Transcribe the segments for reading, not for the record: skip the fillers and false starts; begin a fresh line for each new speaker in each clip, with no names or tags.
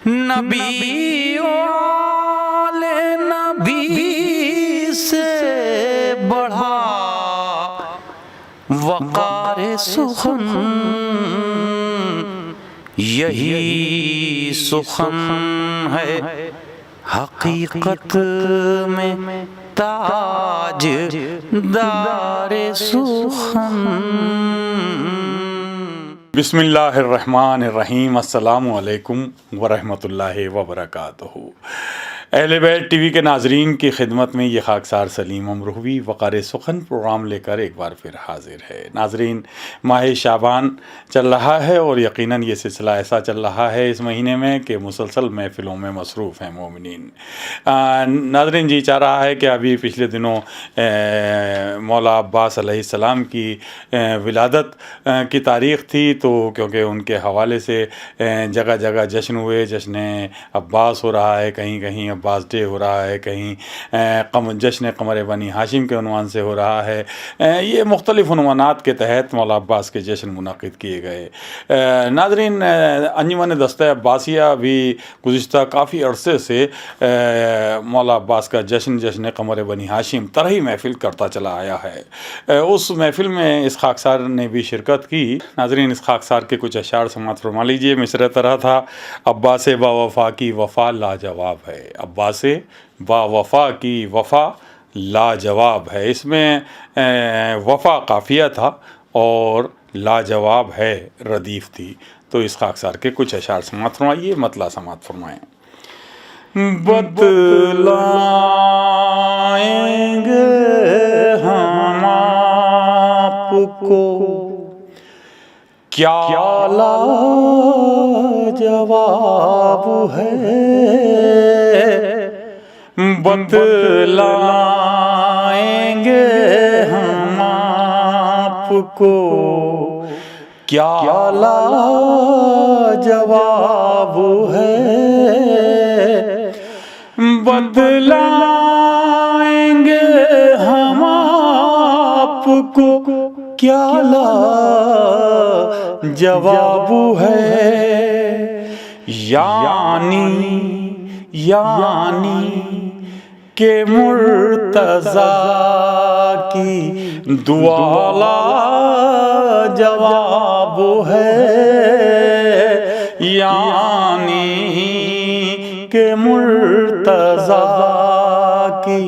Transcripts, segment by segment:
نبی والے نبی سے بڑھا وقار سخن، یہی سخن ہے حقیقت میں تاج دار سخن۔
بسم اللہ الرحمن الرحیم۔ السلام علیکم ورحمۃ اللہ وبرکاتہ۔ اہل بیت ٹی وی کے ناظرین کی خدمت میں یہ خاکسار سلیم امروہوی وقار سخن پروگرام لے کر ایک بار پھر حاضر ہے۔ ناظرین، ماہ شعبان چل رہا ہے اور یقیناً یہ سلسلہ ایسا چل رہا ہے اس مہینے میں کہ مسلسل محفلوں میں مصروف ہیں مومنین۔ ناظرین، جی چاہ رہا ہے کہ ابھی پچھلے دنوں مولا عباس علیہ السلام کی ولادت کی تاریخ تھی، تو کیونکہ ان کے حوالے سے جگہ جگہ جشن ہوئے، جشن عباس ہو رہا ہے، کہیں کہیں عباس ڈے ہو رہا ہے، کہیں جشن قمر بنی ہاشم کے عنوان سے ہو رہا ہے۔ یہ مختلف عنوانات کے تحت مولا عباس کے جشن منعقد کیے گئے۔ ناظرین، انجمن دستہ عباسیہ بھی گزشتہ کافی عرصے سے مولا عباس کا جشن قمر بنی ہاشم طرحی محفل کرتا چلا آیا ہے۔ اس محفل میں اس خاکسار نے بھی شرکت کی۔ ناظرین، اس خاکسار کے کچھ اشعار سماعت فرما لیجئے۔ مصرع طرح تھا: عباس با وفا کی وفا لاجواب ہے، عباس با وفا کی وفا لاجواب ہے۔ اس میں وفا قافیہ تھا اور لاجواب ہے ردیف تھی۔ تو اس خاکسار کے کچھ اشعار سماعت فرمائیے، مطلع سماعت فرمائیں۔ بتلائیں گے ہم آپ کو کیا لاجواب ہے، بتلائیں گے ہم آپ کو کیا لاجواب ہے، بتلائیں گے ہم آپ کو کیا لاجواب ہے۔ یعنی کہ مرتضیٰ کی دعا لاجواب ہے، یعنی کہ مرتضیٰ کی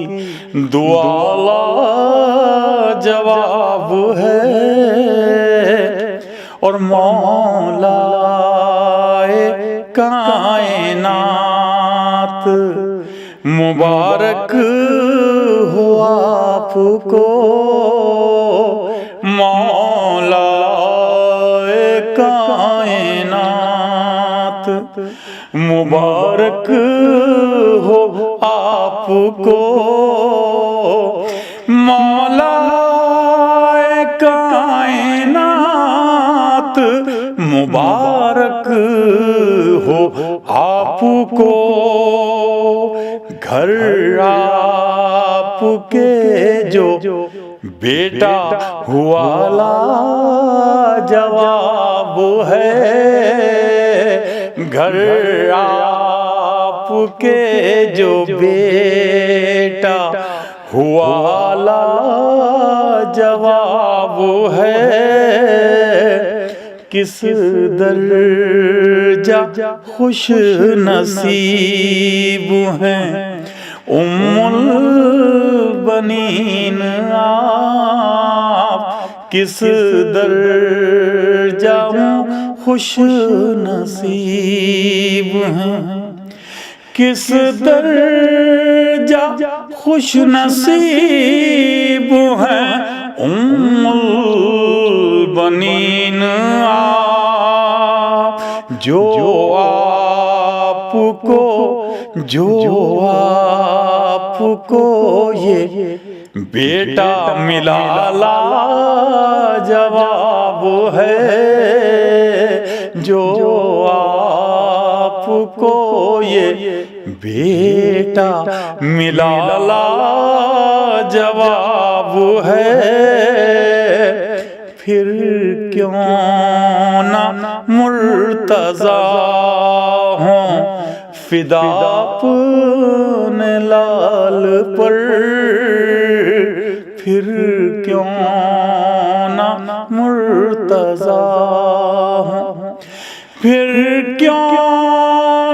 دعا لاجواب ہے، اور مولا کائنات مبارک ہو آپ کو، مولا کائنات مبارک ہو آپ کو، مولا کائنات مبارک ہو آپ کو، گھر آپ کے جو بیٹا ہوا لاجواب ہے، گھر آپ کے جو بیٹا ہوا لاجواب ہے، کس درجہ خوش نصیب ہیں ام البنین آپ، کس درجہ خوش نصیب ہیں، کس درجہ خوش نصیب ہیں ام البنین آپ، جو آپ کو یہ بیٹا ملا لاجواب ہے، جو آپ کو یہ بیٹا ملا لاجواب ہے، پھر کیوں نہ مرتضیٰ ہوں فدا اپنے لال پر، پھر کیوں نہ مرتضیٰ ہوں، پھر کیوں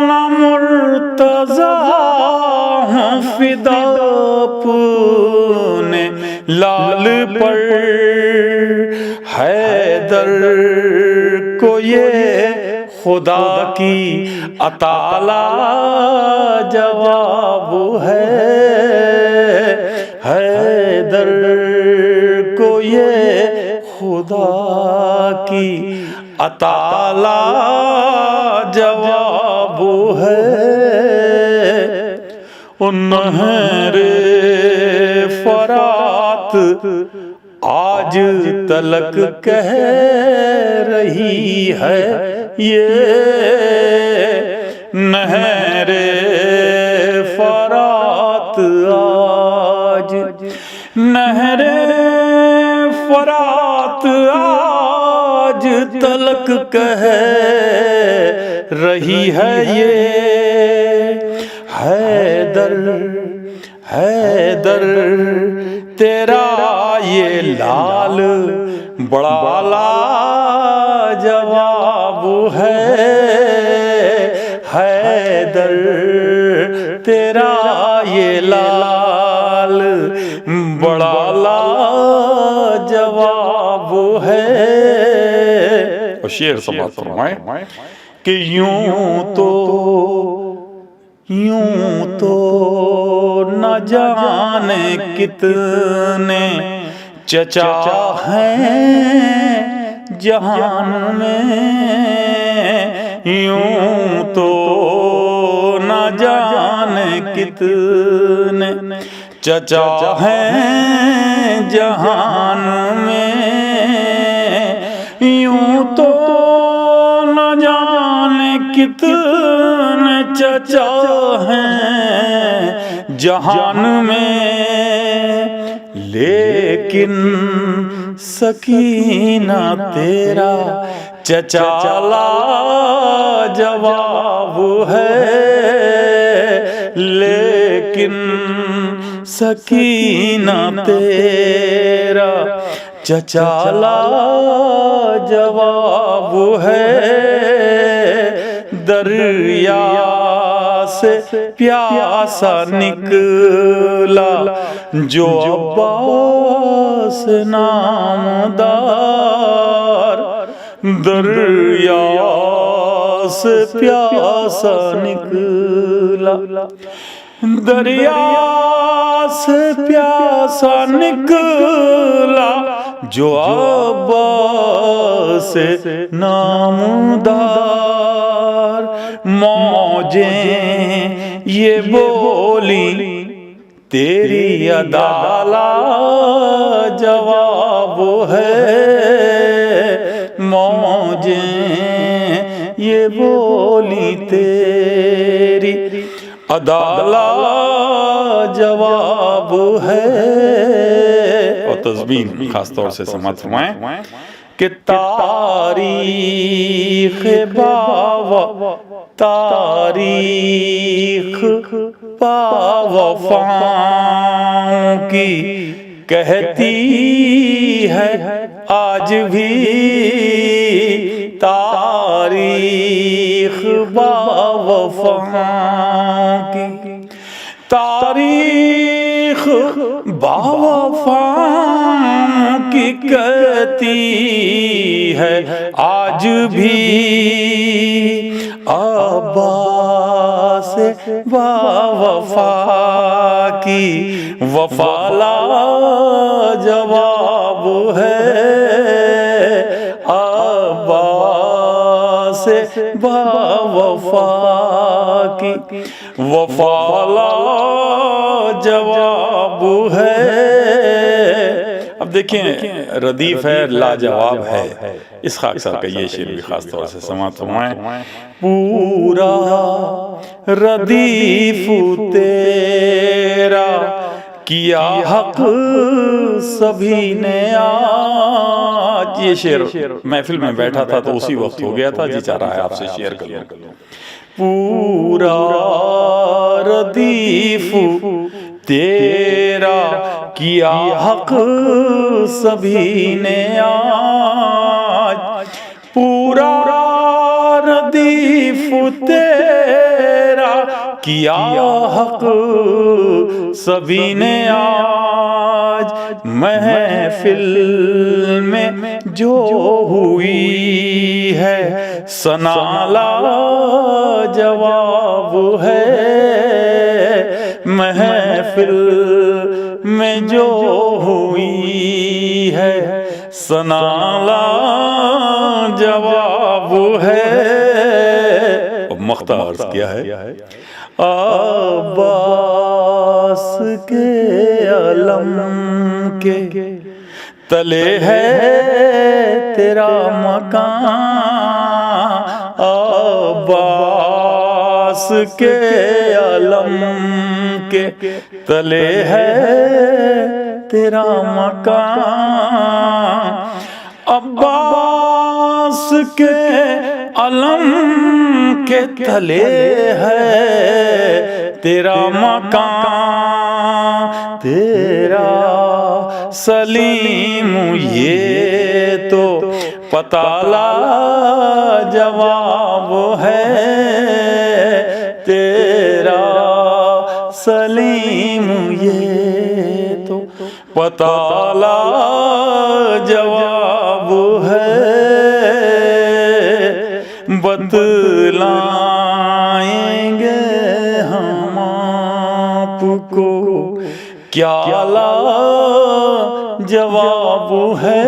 نہ مرتضیٰ ہوں فدا اپنے لال پر۔ حیدر کو یہ خدا کی عطا لاجواب ہے، حیدر کو یہ خدا کی عطا لاجواب ہے۔ نہر فرات آج تلک کہہ رہی ہے، یہ نہر فرات آج، نہر فرات آج تلک کہہ رہی ہے، یہ حیدر حیدر تیرا یہ لال بڑا لاجواب ہے، حیدر تیرا یہ لال بڑا لاجواب ہے۔ اور شعر سماعت فرمائیں کہ یوں تو نہ جانے کتنے چچا ہیں جہان میں، یوں تو نہ جانے کتنے چچا ہیں جہان میں، یوں تو نہ جانے کتنے چچا ہیں جہان میں، لیکن سکینہ تیرا چچا لاجواب ہے، لیکن سکینہ تیرا چچا لاجواب ہے۔ دریا سے پیاسا نکلا جو عباس نامدار، دریا سے پیاسا نکلا، دریا سے پیاسا نکلا جو عباس نامدار، موجیں یہ بولی تیری ادا لاجواب ہے، موجیں یہ بولی تیری ادا لاجواب ہے۔ اور تسبیح خاص طور سے سماعت فرمائیں کہ تاریخ باوفاؤں کی کہتی ہے آج بھی، تاریخ باوفاؤں کی، تاریخ باوفاؤں کی کہتی ہے آج بھی، عباس باوفا کی وفا لاجواب ہے، عباس باوفا کی وفا لاجواب ہے۔ اب دیکھیں ردیف ہے لاجواب ہے، اس خاکسار کا یہ شعر بھی خاص طور سے سماعت فرمائیں۔ پورا ردیف تیرا کیا حق سبھی نے آج، یہ شعر محفل میں بیٹھا تھا تو اسی وقت ہو گیا تھا، جی چاہ رہا ہے آپ سے شیئر کر لوں۔ پورا ردیف تیرا کیا حق سبھی نے آج، پورا ردیف تیرا کیا حق سبھی نے آج، محفل میں جو ہوئی ہے ثنا لاجواب ہے، محفل میں جو ہوئی ہے ثنا لاجواب ہے۔ مختار کیا ہے؟ عباس کے علم کے تلے ہے تیرا مکان، عباس کے علم کے تلے ہے تیرا مکان، عباس کے علم کے تلے ہے تیرا مکان، تیرا سلیم یہ تو پتہ لاجواب ہے، تیرا سلیم یہ تو پتہ لاجواب ہے، بتلائیں گے ہم آپ کو کیا لاجواب ہے،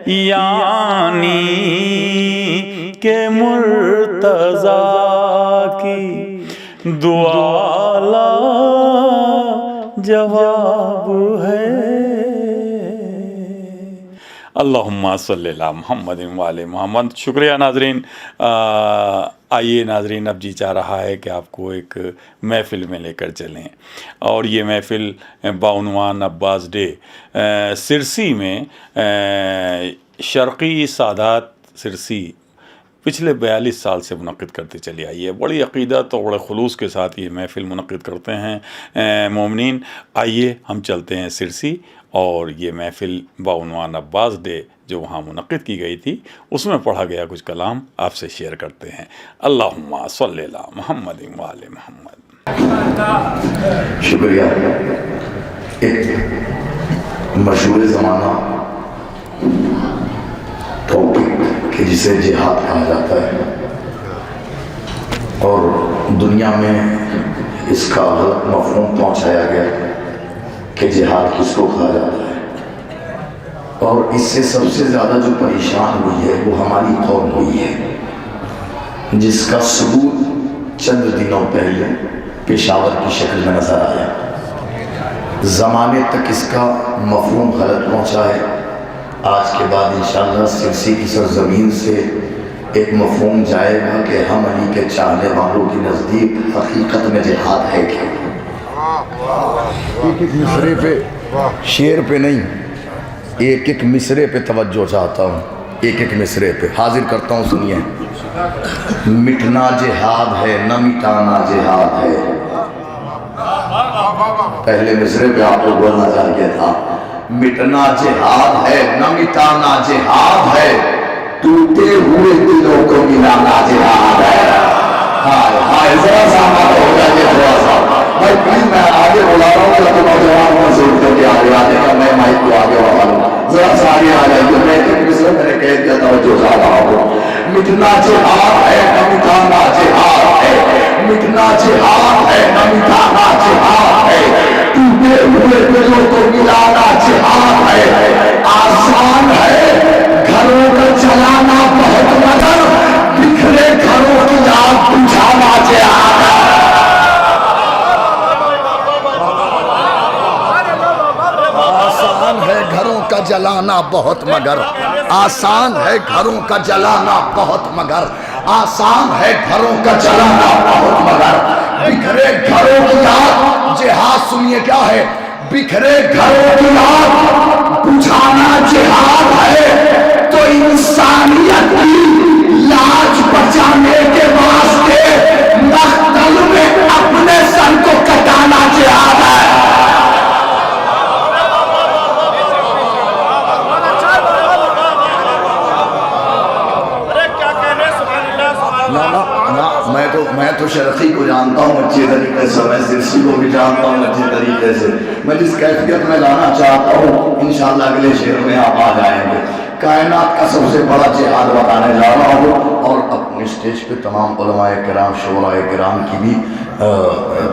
یعنی کہ مرتضیٰ کی دعا لاجواب ہے۔ اللہم صلی علی محمد وعلی محمد۔ شکریہ ناظرین۔ آئیے ناظرین، اب جی چاہ رہا ہے کہ آپ کو ایک محفل میں لے کر چلیں، اور یہ محفل بعنوان عباس ڈے سرسی میں شرقی سادات سرسی پچھلے 42 سال سے منعقد کرتے چلی آئی ہے۔ بڑی عقیدت اور بڑے خلوص کے ساتھ یہ محفل منعقد کرتے ہیں مومنین۔ آئیے ہم چلتے ہیں سرسی، اور یہ محفل بعنوان عباس ڈے جو وہاں منعقد کی گئی تھی اس میں پڑھا گیا کچھ کلام آپ سے شیئر کرتے ہیں۔ اللہم صلی علی محمد وعلی محمد۔
شکریہ۔ ایک مشہور زمانہ ٹاپک کہ جسے جہاد کہا جاتا ہے، اور دنیا میں اس کا غلط مفہوم پہنچایا گیا کہ جہاد کس کو کہا جاتا ہے، اور اس سے سب سے زیادہ جو پریشان ہوئی ہے وہ ہماری قوم ہوئی ہے، جس کا ثبوت چند دنوں پہلے پشاور کی شکل میں نظر آیا۔ زمانے تک اس کا مفہوم غلط پہنچا ہے، آج کے بعد انشاءاللہ سرسی کی سرزمین سے ایک مفہوم جائے گا کہ ہم علی کے چاہنے والوں کے نزدیک حقیقت میں جہاد ہے کیا۔ ایک ایک مصرے پہ، شعر پہ نہیں، ایک ایک مصرے پہ توجہ چاہتا ہوں، ایک ایک مصرے پہ حاضر کرتا ہوں، سنیے۔ مٹنا جہاد ہے نہ مٹانا جہاد ہے۔ پہلے مصرے پہ آپ کو بولنا چاہیے تھا، مٹنا جہاد ہے نہ مٹانا جہاد ہے، ٹوٹے ہوئے دلوں کو ملانا جہاد ہے۔ ہائے ذرا سا ہمارا ہو جائے تھوڑا سا بھائی پلیز، میں آگے بلا رہا ہوں کہ تم نوجوان کو سیٹ کر کے آگے آنے کا، میں مائک کو آگے بڑھا لوں، ذرا سا آگے آ جائیے۔ میں ایک مصرے میں نے کہہ دیا تھا جو چاہ رہا ہوں، مٹنا جہاد ہے نہ مٹانا جہاد ہے، مٹنا جہاد ہے نہ مٹانا جہاد ہے، ٹوٹے ہوئے دلوں کو ملانا جہاد ہے۔ آسان ہے گھروں کا چلانا بہت مگر، بکھرے گھروں کی آگ بجھانا جہاد ہے۔ آسان ہے گھروں کا جلانا بہت مگر، آسان ہے گھروں کا جلانا بہت مگر، آسان ہے گھروں کا جلانا بہت مگر، بکھرے گھروں کی آگ جہاد سنیے کیا ہے، بکھرے گھروں کی آگ بجھانا جہاد ہے، تو انسانیت کی لاج بچانے کے بعد میں تو شرقی کو جانتا ہوں اچھے طریقے سے، میں سرسی کو بھی جانتا ہوں اچھے طریقے سے. میں جس کیفیت میں لانا چاہتا ہوں انشاءاللہ اگلے شعر میں آپ آ جائیں گے. کائنات کا سب سے بڑا جہاد بتانے جا رہا ہوں، اور اپنے اسٹیج پہ تمام علماء کرام شعراء کرام کی بھی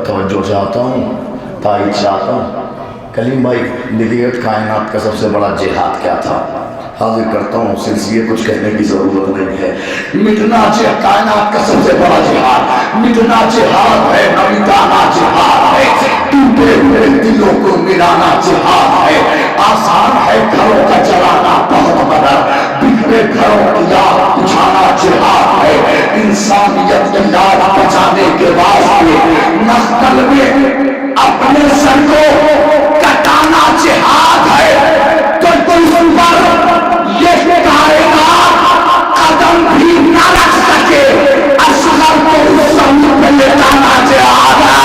توجہ چاہتا ہوں، تائید چاہتا ہوں. کلیم بھائی لکھیے کائنات کا سب سے بڑا جہاد کیا تھا. حاضر کرتا ہوں سلسلے، کچھ کہنے کی ضرورت نہیں ہے. مٹنا کائنات کا سب سے بڑا جہاد، مٹنا جہاد ہے، نہ مٹانا جہاد ہے. ٹوٹے ہوئے دلوں کو ملانا جہاد ہے. آسان ہے گھروں کا چلانا بہت مگر بکھرے گھروں کی یاد بجھانا جہاد ہے. انسانیت کی یاد بچانے کے واسطے نقل میں اپنے سر کو کٹانا جہاد ہے. تو تم پر یہ کائنات قدم بھی نہ رکھ سکے، اصغر کو اس سمت پہ لٹانا جہاد ہے.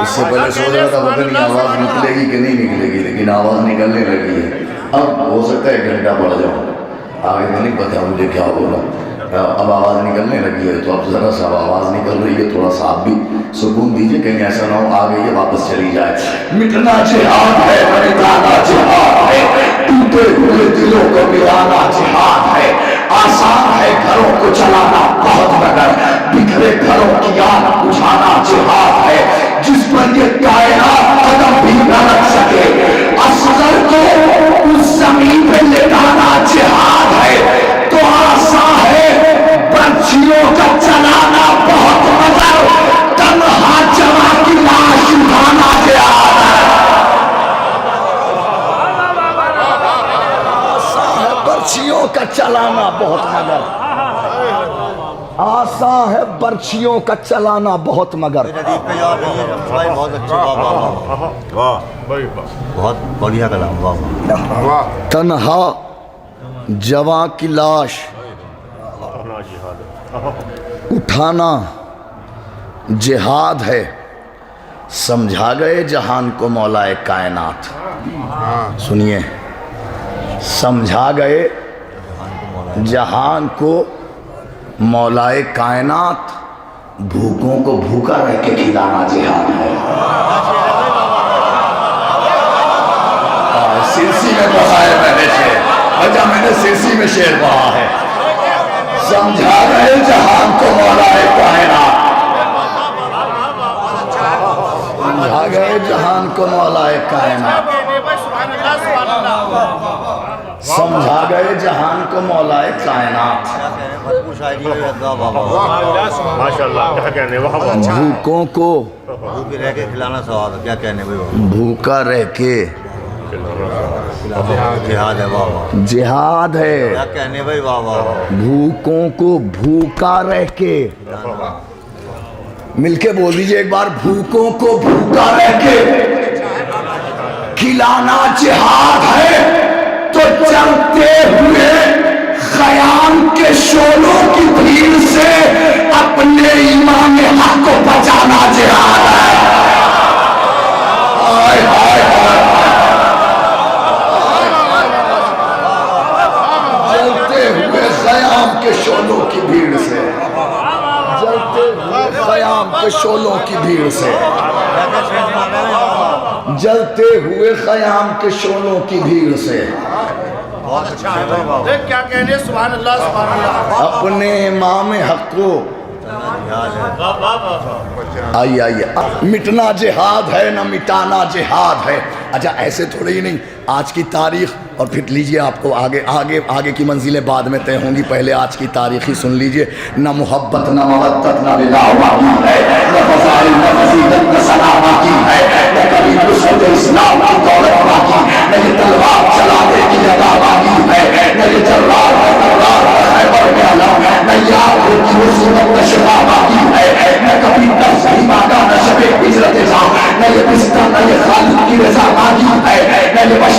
اس سے پہلے سوچ رہا تھا پتہ نہیں آواز نکلے گی کہ نہیں نکلے گی، لیکن آواز نکلنے لگی ہے. اب ہو سکتا ہے 1 گھنٹہ پڑ جاؤں، آگے تو نہیں پتا مجھے کیا ہوگا. اب آواز نکلنے لگی ہے تو اب ذرا سا آواز نکل رہی ہے، تھوڑا سا آپ بھی سکون دیجئے، کہیں ایسا نہ ہو آگے یہ واپس چلی جائے. مٹنا جہاد ہے، مٹانا جہاد ہے. ٹوٹے ہوئے دلوں کو ملانا جہاد ہے. آسان ہے گھروں کو چلانا بہت مگر بکھرے گھروں کی یاد بجھانا جہاد ہے. جس پر یہ کائنات قدم بھی نہ رکھ سکے، اصغر کو اس زمین پہ لٹانا جہاد ہے. تو آسان ہے برچھیوں کا چلانا بہت مگر تنہا جوان کی لاش اٹھانا جہاد ہے. آسان ہے برچھیوں کا چلانا بہت مگر، آسان ہے برچھیوں کا چلانا بہت مگر.
بہت اچھا، بہت بڑھیا کلام. واہ.
تنہا جواں کی لاش اٹھانا جہاد ہے. سمجھا گئے جہان کو مولا کائنات. سنیے، سمجھا گئے جہان کو مولا کائنات. بھوکوں کو بھوکا رہ کے کھلانا جہاد ہے. سرسی میں پڑھا ہے میں نے شعر، وجہ میں نے سرسی میں شعر پڑھا ہے. سمجھا گئے جہان کو مولا کائنات، سمجھا گئے جہان کو مولا کائنات. سمجھا گئے جہان کو مولا کائنات. بھوکوں کو
رہ کے کھلانا ثواب ہے. کیا کہنے بھائی،
بھوکا رہ کے
جہاد ہے. واہ واہ.
جہاد ہے.
کیا کہنے بھائی. واہ واہ.
بھوکوں کو بھوکا رہ کے، مل کے بول دیجئے ایک بار، بھوکوں کو بھوکا رہ کے کھلانا جہاد ہے. تو چلتے ہوئے خیام کے شعلوں کی بھیڑ سے اپنے امام حق کو بچانا جہاد ہے. ہائے ہائے ہائے. جلتے ہوئے خیام کے شعلوں کی بھیڑ سے، جلتے ہوئے خیام کے شعلوں کی بھیڑ سے، جلتے ہوئے خیام کے شعلوں کی بھیڑ سے
کیا کہنے. سبحان اللہ سبحان اللہ.
اپنے امام حق کو. آئیے آئیے. مٹنا جہاد ہے، نہ مٹانا جہاد ہے. اچھا ایسے تھوڑے ہی نہیں، آج کی تاریخ اور پھر لیجئے آپ کو آگے کی منزلیں بعد میں طے ہوں گی، پہلے آج کی تاریخ ہی سن لیجئے. نہ محبت نہ مودت نہ ولا باقی ہے، نہ فضائل نہ فضیلت نہ ثنا باقی ہے، نہ کبھی نصرت اسلام کی دولت باقی، نہ یہ تلوار چلانے کی ادا باقی ہے، نہ یہ جلال ہے تلوار خیبر میں علم، نہ یاد کی مصیبت نہ شفا باقی ہے، نہ کبھی نفس ہی مانگا نہ شب ہجرت جا، نہ یہ بستر نہ یہ خالق کی رضا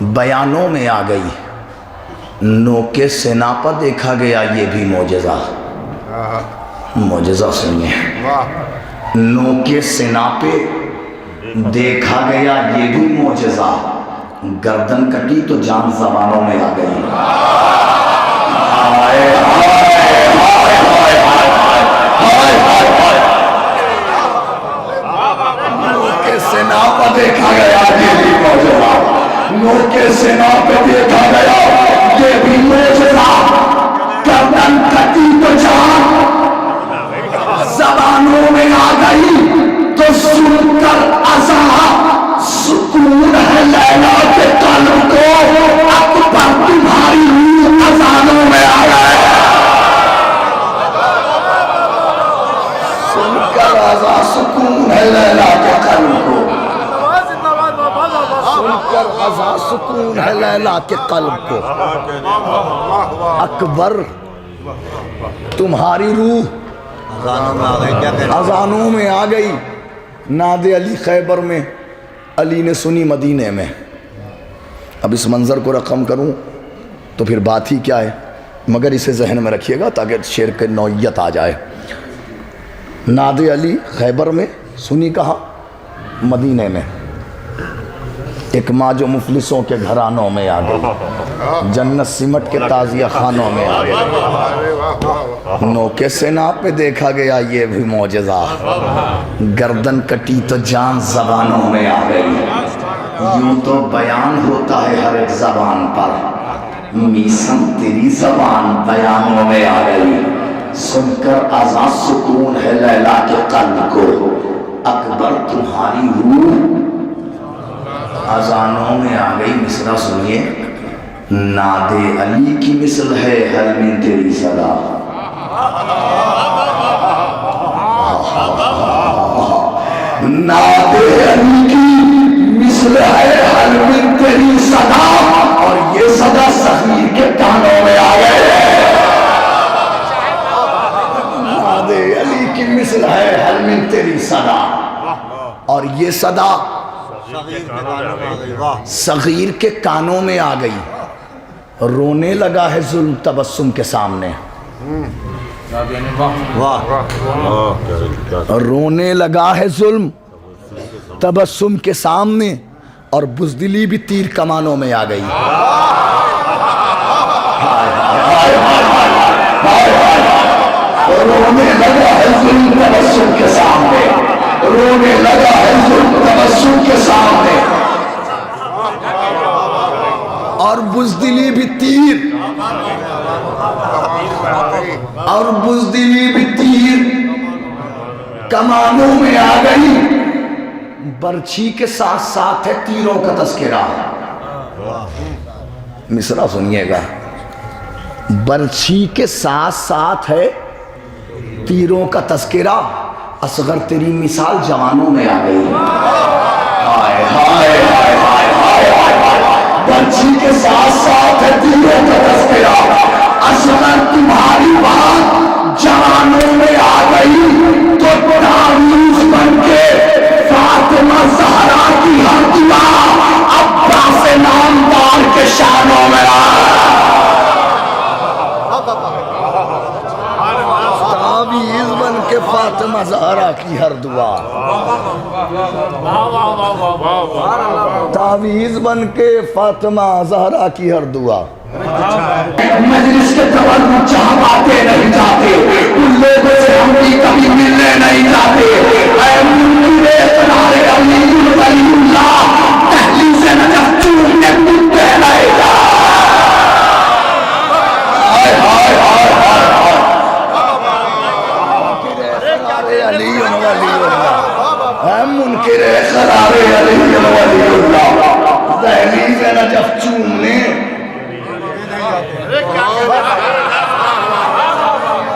بیانوں میں آ گئی، نوکے سنا پر دیکھا گیا یہ بھی معجزہ۔ معجزہ سنیے، نوکے سنا پہ دیکھا گیا یہ بھی معجزہ، گردن کٹی تو جان زبانوں میں آ گئی۔ نوکے سنا پہ دیکھا گیا یہ بھی معجزہ، نوکے سنا پہ دیکھا گیا یہ بھی معجزہ، گردن کٹی تو جان زبانوں میں آ گئی، تو سن کر عذاب سکون ہے لیلا کے قلب کو، اکبر تمہاری روح اذانوں میں آ گئے۔ سن کر عذاب سکون ہے لیلا کے قلب کو، سن کر عذاب سکون ہے لیلا کے قلب کو، اکبر تمہاری روح
اذانوں میں آ گئی، کیا کہنے؟
اذانوں میں آ گئی۔ ناد علی خیبر میں علی نے سنی مدینے میں۔ اب اس منظر کو رقم کروں تو پھر بات ہی کیا ہے، مگر اسے ذہن میں رکھیے گا تاکہ شعر کی نوعیت آ جائے۔ ناد علی خیبر میں سنی کہاں؟ مدینے میں۔ ایک ماں جو مفلسوں کے گھرانوں میں آ گئی، جنت سمٹ کے تازیہ خانوں میں آ گئی، نوکے سنا پہ دیکھا گیا یہ بھی معجزہ، گردن کٹی تو جان زبانوں میں آ گئی۔ یوں تو بیان ہوتا ہے ہر ایک زبان پر، میسم تیری زبان بیانوں میں آ گئی، سن کر آزاد سکون ہے لیلا کے قلب کو، اکبر تمہاری روح اذانوں میں آ گئی۔ مصرع سنیے، ناد علی کی مثل ہے حل میں تیری صدا، ناد علی کی مثل ہے حل میں تیری صدا، اور یہ صدا صغیر کے کانوں میں آ گئے۔ ناد علی کی مثل ہے حل میں تیری صدا، اور یہ صدا صغیر کے کانوں میں آ گئی۔ رونے لگا ہے ظلم تبسم کے سامنے، رونے لگا ہے ظلم تبسم کے سامنے، اور بزدلی بھی تیر کمانوں میں آ گئی۔ رونے لگا ہے ظلم تبسم کے سامنے، رونے لگا ہے ظلم تبسم کے سامنے، اور بزدلی بھی تیر، اور بزدلی بھی تیر کمانوں میں آ گئی۔ برچھی کے ساتھ ساتھ ہے تیروں کا تذکرہ، مصرع سنیے گا، برچھی کے ساتھ ساتھ ہے تیروں کا تذکرہ، اصغر تیری مثال جوانوں میں آ گئی۔ ہائے ہائے ہائے ہائے ہائے، برچھی کے ساتھ ساتھ ہے تیروں کا تذکرہ، اصغر تمہاری بات جوانوں میں آ گئی، تو تاویز بن کے فاطمہ زہرا کی ہر دعا عباس نامدار کے شانوں میں آ گئی۔ تعویذ بن کے فاطمہ زہرا کی ہر دعا، تعویذ بن کے فاطمہ زہرا کی ہر دعا، مجلس کے تورن جہاں باتیں نہیں جاتے، ان لوگوں سے ہم بھی کبھی ملنے نہیں جاتے، اے منکر اقرار علی ولی اللہ، دہلیز نجف چومنے کتے نہیں جا۔ ہائے ہائے ہائے ہائے ہائے، علی ولی اللہ، اے منکر اقرار علی ولی اللہ، دہلیز نجف چومنے۔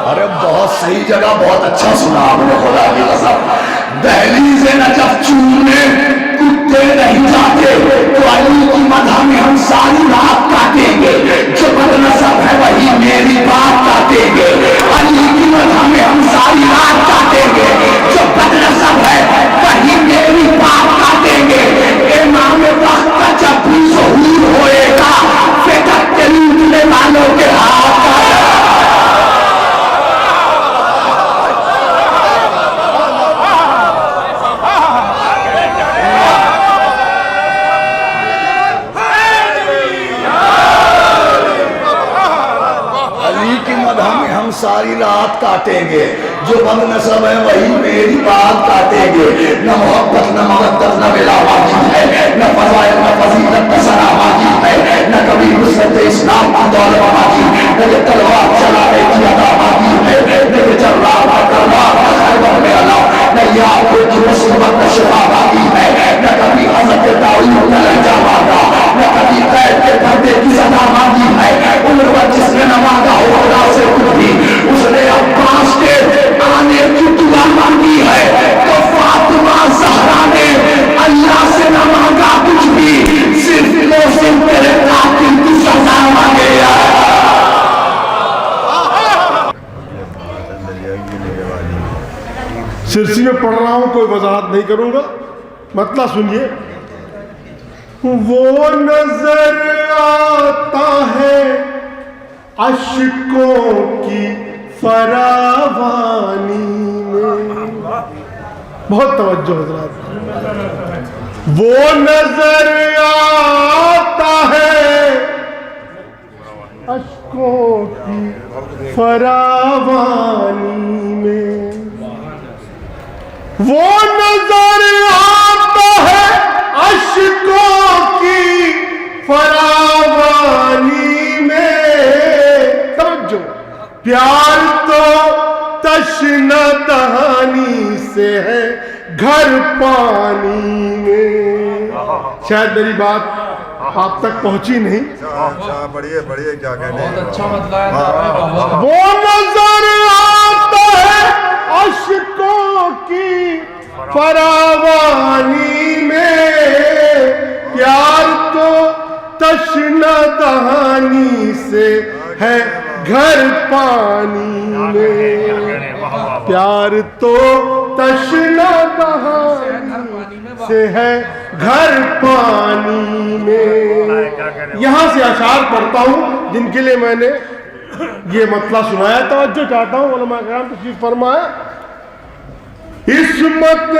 ارے بہت صحیح جگہ، بہت اچھا سنا آپ نے، خدا کی قسم، دہلیز نجف چومنے کتے نہیں جاتے، تو علی کی مدح میں ہم ساری رات کاٹیں گے، جو بد نصب ہے وہی میری بات کاٹیں گے، علی کی مدح میں ہم ساری رات کاٹیں گے، جو بد نصب ہے وہی میری بات کاٹیں گے۔ امام وقت کا جب بھی ظہور ہو ساری رات کاٹیں گے. جو بد نصب ہے وہی میری بات کاٹیں گے. نہ محبت نہ مودت نہ ملاوٹ ہے, نہ فضائل نہ فضیلت نہ سلامتی ہے, نہ کبھی نصرت اسلام کی دولت باقی, نہ یہ تلوار چلانے کی ادا باقی ہے, نہ یہ جرار نہ کرار نہ خیبر میں علا, نہ یہ آنکھوں کی مصیبت نہ شفا باقی ہے, نہ کبھی حضرت داؤد نہ لہجہ مانگا, نہ کبھی قید کے پردے کی سزا مانگی ہے. عمر وقت جس نے نہ مانگا ہو خدا سے کچھ بھی, اس نے عباس کے آنے کی دعا مانگی ہے. تو فاطمہ زہرا نے اللہ سے نہ مانگا کچھ بھی, صرف موسم تیرے قاتل کی سزا مانگے.
سرسی میں پڑھ رہا ہوں, کوئی وضاحت نہیں کروں گا, مطلب سنیے. وہ نظر آتا ہے اشکوں کی فراوانی میں, بہت توجہ حضرات. وہ نظر آتا ہے اشکوں کی فراوانی میں, وہ نظر آتا ہے اشکوں کی فراوانی میں. توجہ, پیار تو تشنہ دہانی سے ہے گھر پانی میں. شاید میری بات آپ تک پہنچی نہیں.
بڑھئے بڑھئے, کیا کہنے ہیں,
بہت اچھا مطلب ہے.
وہ نظر آتا ہے اشکوں کی فراوانی میں, پیار تو تشنہ دہانی سے ہے گھر پانی میں. پیار تو تشنہ دہانی سے ہے گھر پانی میں. یہاں سے اشعار پڑھتا ہوں جن کے لیے میں نے یہ مطلع سنایا. توجہ چاہتا ہوں, علماء کرام تشریف فرمائے. عصمت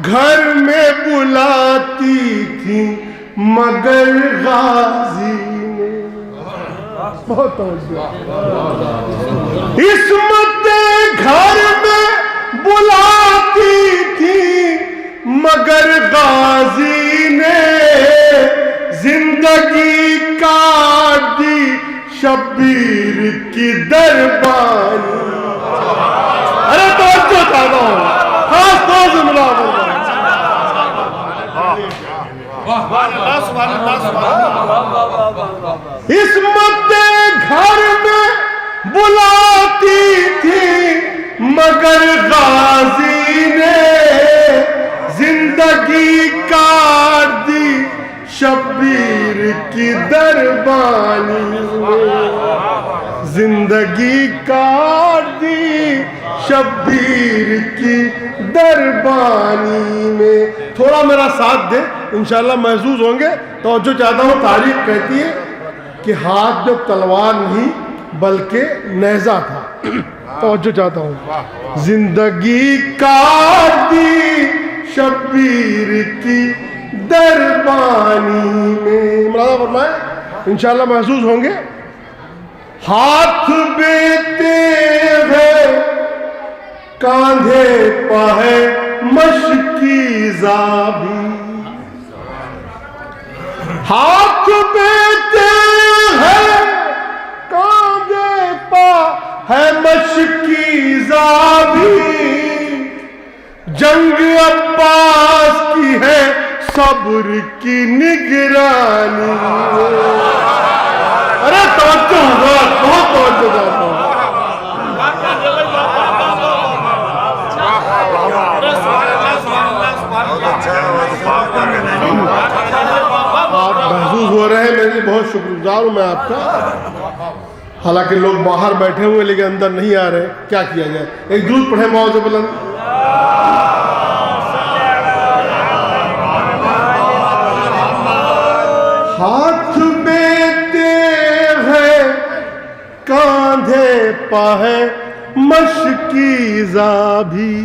گھر میں بلاتی تھی مگر غازی نے, بہت توجہ. عصمت گھر میں بلاتی تھی مگر غازی نے, زندگی کاٹ دی شبیر کی دربانی. ارے توجہ چاہتا ہوں, خاص طور سے ملا عصمت گھر میں بلاتی تھی مگر غازی نے, زندگی کاٹ دی شبیر کی دربانی میں, زندگی کاٹ دی شبیر کی دربانی میں. تھوڑا میرا ساتھ دے, انشاءاللہ محظوظ ہوں گے. توجہ چاہتا ہوں, تاریخ کہتی ہے کہ ہاتھ جو تلوار نہیں بلکہ نیزہ تھا. توجہ چاہتا ہوں. زندگی کاٹ دی شبیر کی دربانی میں. مرادہ فرمائے, انشاءاللہ محظوظ ہوں گے. ہاتھ بیتے ہیں کاندھے پہ ہے مشکی زابی, ہاتھ بیتے ہیں کاندھے پہ ہے مشکی زابی, جنگ عباس کی ہے صبر کی نگرانی. ارے توجہ ہوگا, بہت توجہ کرتا ہوں. آپ محظوظ ہو رہے ہیں, میرے لیے بہت شکر گزار ہوں میں آپ کا. حالانکہ لوگ باہر بیٹھے ہوئے لیکن اندر نہیں آ رہے, کیا کیا جائے. ایک درود پڑھیں معاذ بلند. ہاتھ بیتے ہیں کاندھے پہ ہے مشکی زابی,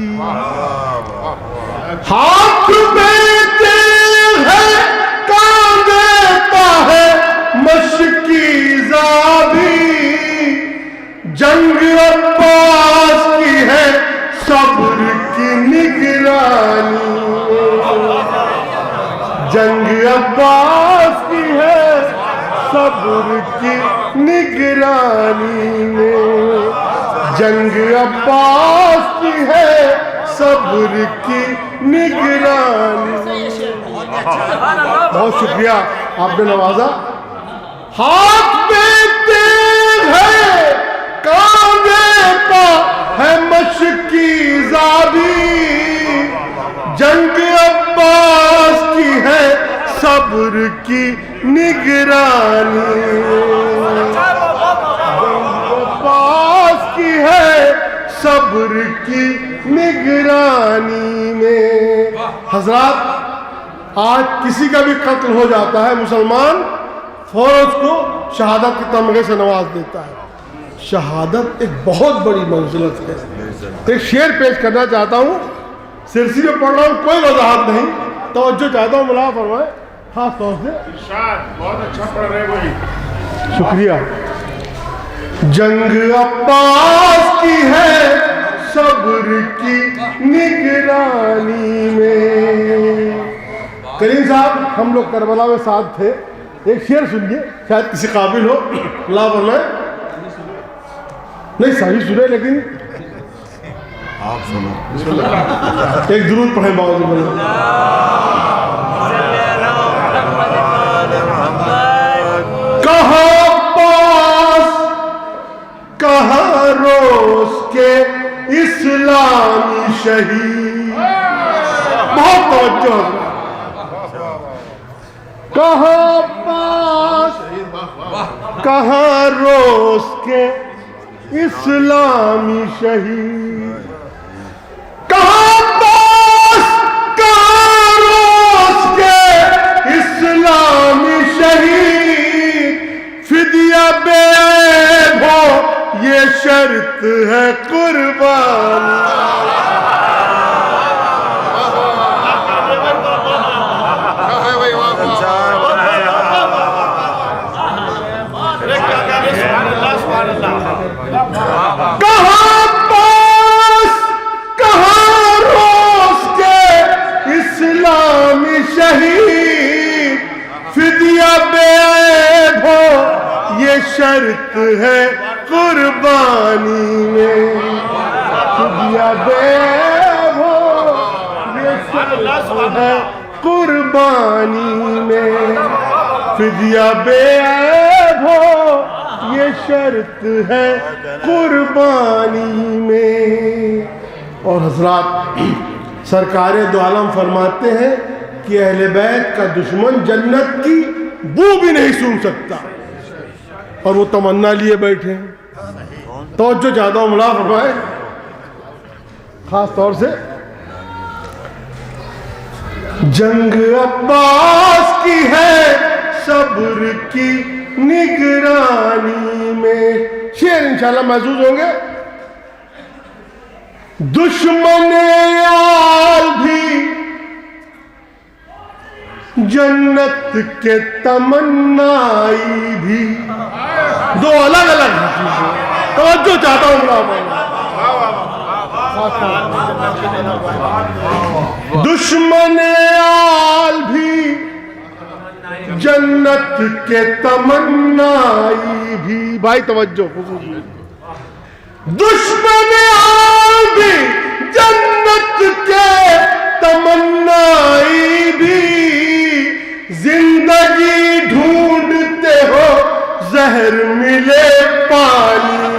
ہاتھ بیتے ہیں کاندھے پہ ہے مشکی زابی, جنگ صبر کی نگرانی میں، جنگ عباس کی ہے صبر کی نگرانی میں۔ بہت شکریہ، آپ نے نوازا۔ ہاتھ میں تیغ ہے، کاندھے پا ہے مشکی زابی، جنگ عباس کی ہے صبر کی نگرانی، جنگ عباس کی ہے صبر کی نگرانی میں۔ حضرات، آج کسی کا بھی قتل ہو جاتا ہے مسلمان فوراً اس کو شہادت کے تمغے سے نواز دیتا ہے۔ شہادت ایک بہت بڑی منزلت ہے۔ ایک شعر پیش کرنا چاہتا ہوں، سرسی میں پڑھ رہا ہوں، کوئی وضاحت نہیں، توجہ چاہتا ہوں، ملا فرمائے خاص طور سے۔
بہت اچھا پڑھ رہے بھائی،
شکریہ۔ جنگ عباس کی ہے صبر کی نگرانی میں۔ کریم صاحب، ہم لوگ کربلا میں ساتھ تھے، ایک شعر سنیے، شاید کسی قابل ہو، لا فرمائے۔ نہیں صحیح سنے، لیکن
آپ سنو۔
ایک درود پڑھیں باوجود بولے۔ کہاں پاس کہاں روز کے اسلامی شہید، بہت توجہ۔ کہاں پاس کہاں روز کے اسلامی شہید، کہاں پاس کہاں روز کے اسلامی شہید، فدیہ بے عیب ہو یہ شرط ہے قربانی۔ کہاں پاس کہاں روز کے اسلامی شہید، فدیہ بے عیب ہو یہ شرط ہے قربانی میں، فدیہ بے عیب ہو یہ شرط ہے قربانی میں، فدیہ بے عیب ہو یہ شرط ہے قربانی میں۔ اور حضرات، سرکار دو عالم فرماتے ہیں کہ اہل بیت کا دشمن جنت کی بو بھی نہیں سون سکتا، اور وہ تمنا لیے بیٹھے ہیں۔ توجہ چاہتا ہوں، ملا فرمائے خاص طور سے۔ جنگ عباس کی ہے صبر کی نگرانی میں۔ شعر انشاءاللہ محظوظ ہوں گے۔ دشمن یار بھی جنت کے تمنائی بھی، دو الگ الگ چیزیں، توجہ چاہتا ہوں۔ دشمن یار بھی جنت کے تمنائی بھی، بھائی توجہ، دشمن یار بھی جنت کے تمنائی بھی، زندگی ڈھونڈتے ہو زہر ملے پانی میں۔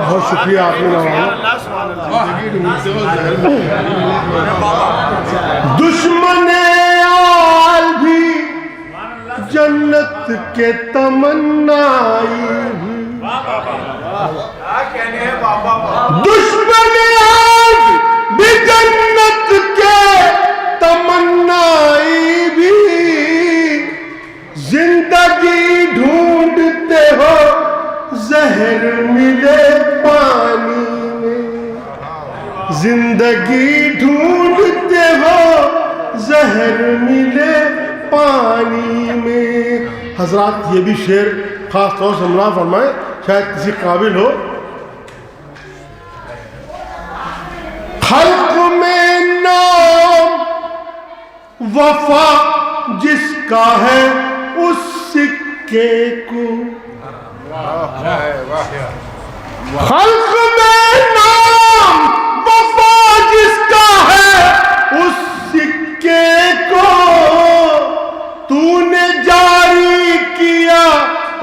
بہت شکریہ آپ نے نوازا۔ دشمن آل بھی جنت کے تمنائی بھی، دشمن آل بھی جنت کے تمنائی بھی، زندگی ڈھونڈتے ہو زہر ملے پانی میں۔ زندگی ڈھونڈتے ہو زہر ملے پانی میں. حضرات یہ بھی شعر خاص طور سے ملا فرمائے، شاید کسی قابل ہو. خلق میں نام وفا جس کا ہے اس سکے کو، خلق میں نام وفا جس کا ہے اس سکے کو، تو نے جاری کیا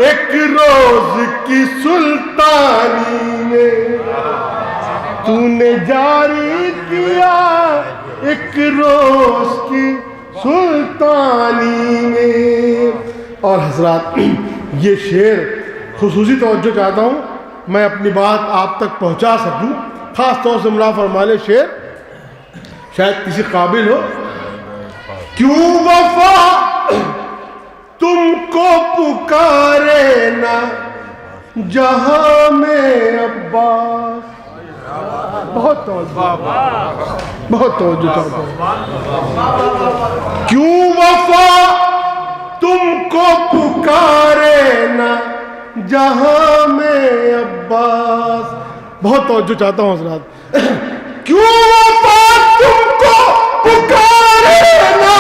ایک روز کی سلطانی میں، تو نے جاری کیا ایک روز کی سلطانی میں. اور حضرات یہ شعر خصوصی توجہ چاہتا ہوں میں اپنی بات آپ تک پہنچا سکوں، خاص طور سے ملا فرما لے شعر، شاید کسی قابل ہو. کیوں وفا تم کو پکارے نا جہاں میں عباس. بہت توجہ چاہتا ہوں. کیوں وفا تم کو پکارے نا جہاں میں عباس. بہت توجہ چاہتا ہوں حضرات. کیوں وفا تم کو پکارے نا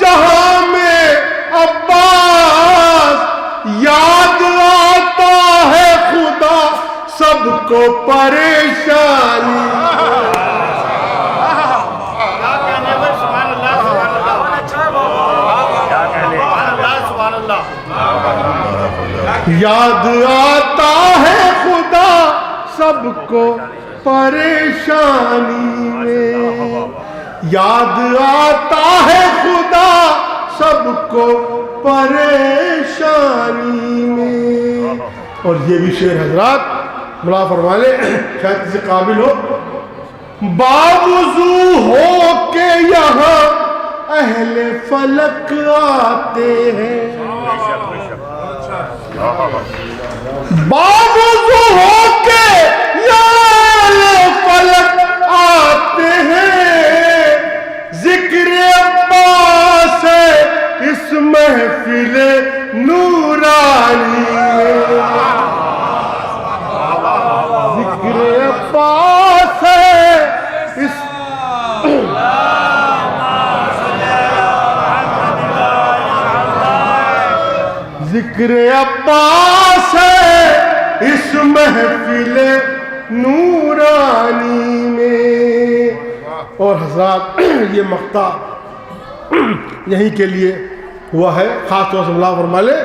جہاں میں عباس، یاد آتا ہے خدا سب کو پریشانی. یاد آتا ہے خدا سب کو پریشانی میں، یاد آتا ہے خدا سب کو پریشانی میں. اور یہ بھی شعر حضرات ملا فرما لے، شاید کسی قابل ہو. باوضو ہو کے یہاں اہل فلک آتے ہیں، باوضو ہو کے یہاں اہل فلک آتے ہیں. ذکر عباس ہے اس محفل نورانی میں، ذکر عباس ہے اس ذکر عباس ہے اس محفل نورانی میں. اور حضرات یہ مقطع یہیں کے لیے ہوا ہے، خاص طور سے ملا فرما لے.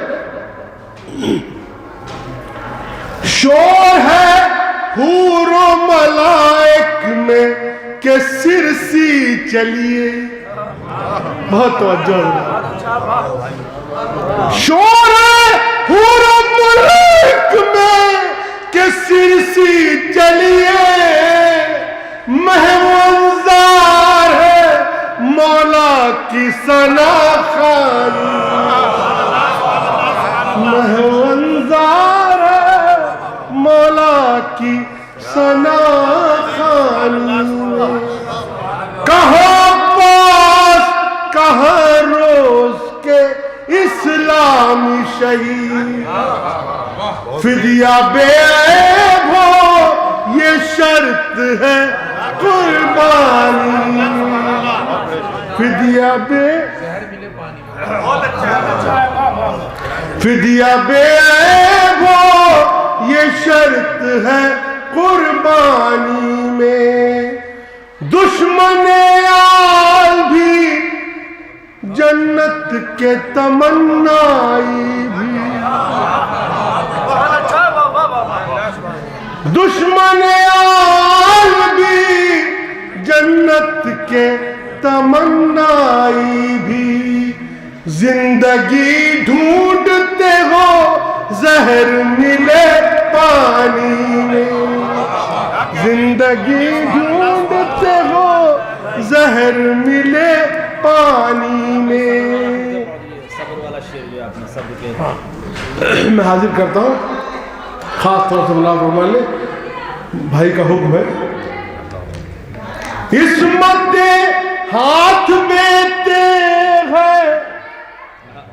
شور ہے حور و ملائک میں کہ سرسی چلیے. بہت توجہ. شور ہے حور و ملائک میں کہ سرسی چلیے، مہمانزار ہے مولا کی ثنا خوانی، مہمانزار ہے مولا کی ثنا خوانی. کہاں پاس کہاں روز کے اسلامی شہید، فدیہ بے عیب ہو یہ شرط ہے قربانی، فدیہ بے عیب ہو یہ شرط ہے قربانی میں. دشمن آل بھی جنت کے تمنائی بھی، دشمن آل بھی جنت کے تمنائی بھی. زندگی ڈھونڈتے ہو زہر ملے پانی میں، زندگی ڈھونڈتے ہو زہر ملے پانی میں. میں حاضر کرتا ہوں خاص طور سے ملا فرما لے، بھائی کا حکم ہے عصمت ہاتھ میں تیغ ہے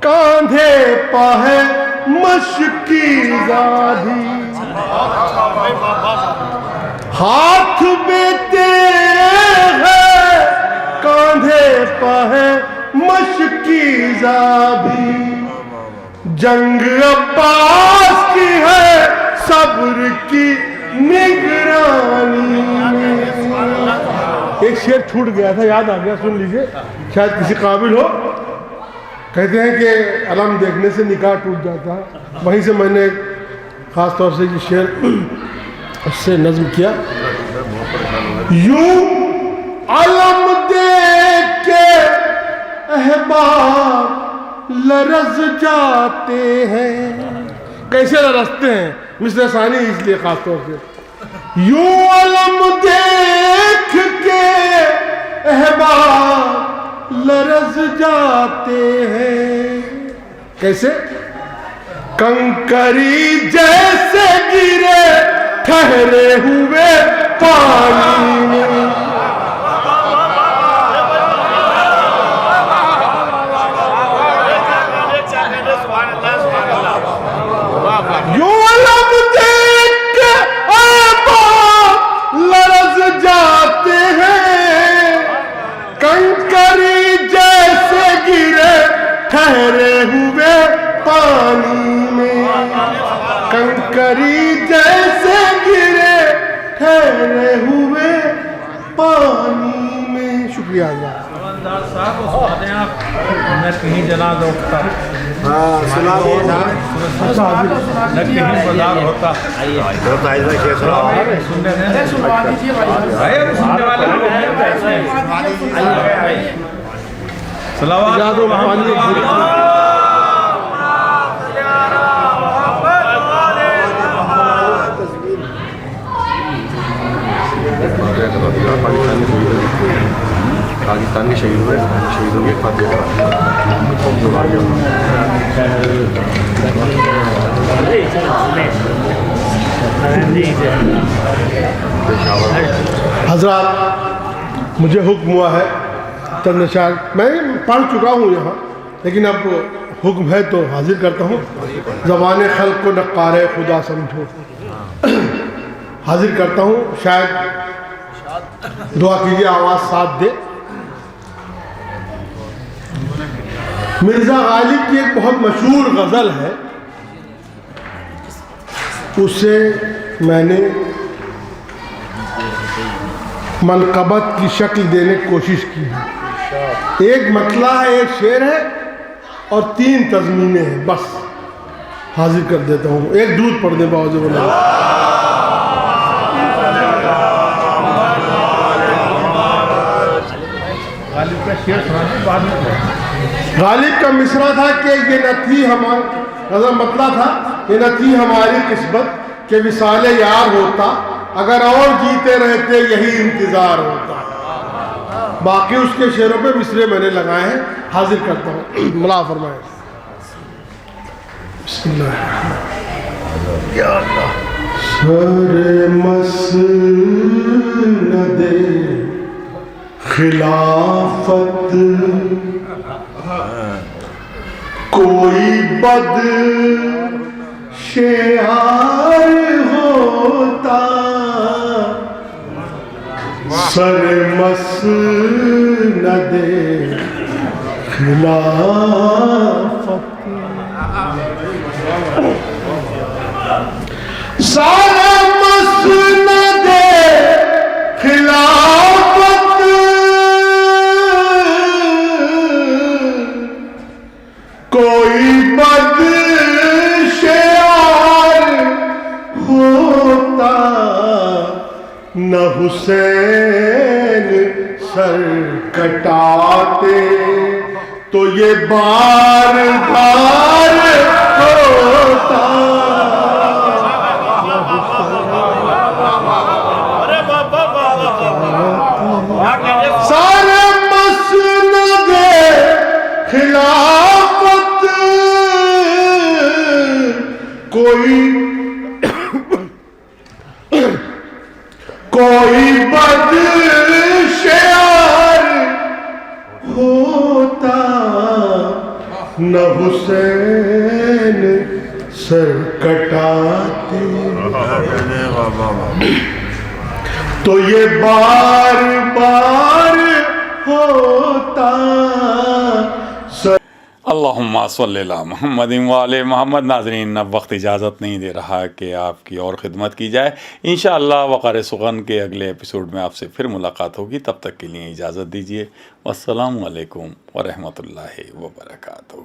کاندھے پہ ہے مشکی زادی ہاتھ میں تیغ ہے کاندھے پہ ہے مشکی زادی جنگ عباس کی ہے صبر کی نگرانی میں ایک شعر چھوٹ گیا تھا یاد آ گیا سن لیجئے شاید کسی قابل ہو کہتے ہیں کہ علم دیکھنے سے نکاح ٹوٹ جاتا ہے وہیں سے میں نے خاص طور سے یہ شعر اس سے نظم کیا یوں علم دیکھ کے احباب لرز جاتے ہیں کیسے لرزتے ہیں مثل ثانی اس لیے خاص طور سے یوں علم دیکھ کے احباب لرز جاتے ہیں کیسے کنکری جیسے گرے ٹھہرے ہوئے پانی میں یوں علم دیکھ کے احباب لرز جاتے ہیں کنکری جیسے گرے ٹھہرے ہوئے پانی میں کنکری جیسے گرے ٹھہرے ہوئے پانی میں شکریہ اللہ
صاحب میں کہیں جنا دوکتا
سنا
نہ کہیں بازار ہوتا پاکستان کے شہیدوں کے فاتحہ
حضرات مجھے حکم ہوا ہے چند اشعار میں پڑھ چکا ہوں یہاں لیکن اب حکم ہے تو حاضر کرتا ہوں زبان خلق کو نقار خدا سمجھو حاضر کرتا ہوں شاید دعا کیجیے آواز ساتھ دے مرزا غالب کی ایک بہت مشہور غزل ہے اسے میں نے منقبت کی شکل دینے کی کوشش کی ہے ایک مطلع ہے ایک شعر ہے اور 3 تضمینیں ہیں بس حاضر کر دیتا ہوں ایک دودھ پڑھ دیں باوجہ بنا
غالب کا شعر سنانے بعد میں
غالب کا مصرع تھا کہ یہ نہ تھی ہماری غزل مطلع تھا یہ نہ تھی ہماری قسمت کہ وصال یار ہوتا اگر اور جیتے رہتے یہی انتظار ہوتا باقی اس کے شعروں پہ مصرے میں نے لگائے ہیں حاضر کرتا ہوں ملا فرمائے بسم اللہ یا اللہ سر مسند خلافت کوئی بد شعار ہوتا سر مسند خلافت سر مسند خلافت کوئی بد شعار ہوتا نہ حسین سر کٹاتے تو یہ بار بار ہوتا سارے مسند خلافت کوئی بد نہ حسین سر کٹاتے تو یہ بار بار ہوتا
اللہم صلی اللہ محمد وعلی محمد۔ ناظرین، اب وقت اجازت نہیں دے رہا کہ آپ کی اور خدمت کی جائے۔ انشاءاللہ وقار سخن کے اگلے ایپیسوڈ میں آپ سے پھر ملاقات ہوگی، تب تک کے لیے اجازت دیجیے۔ والسلام علیکم ورحمۃ اللہ وبرکاتہ۔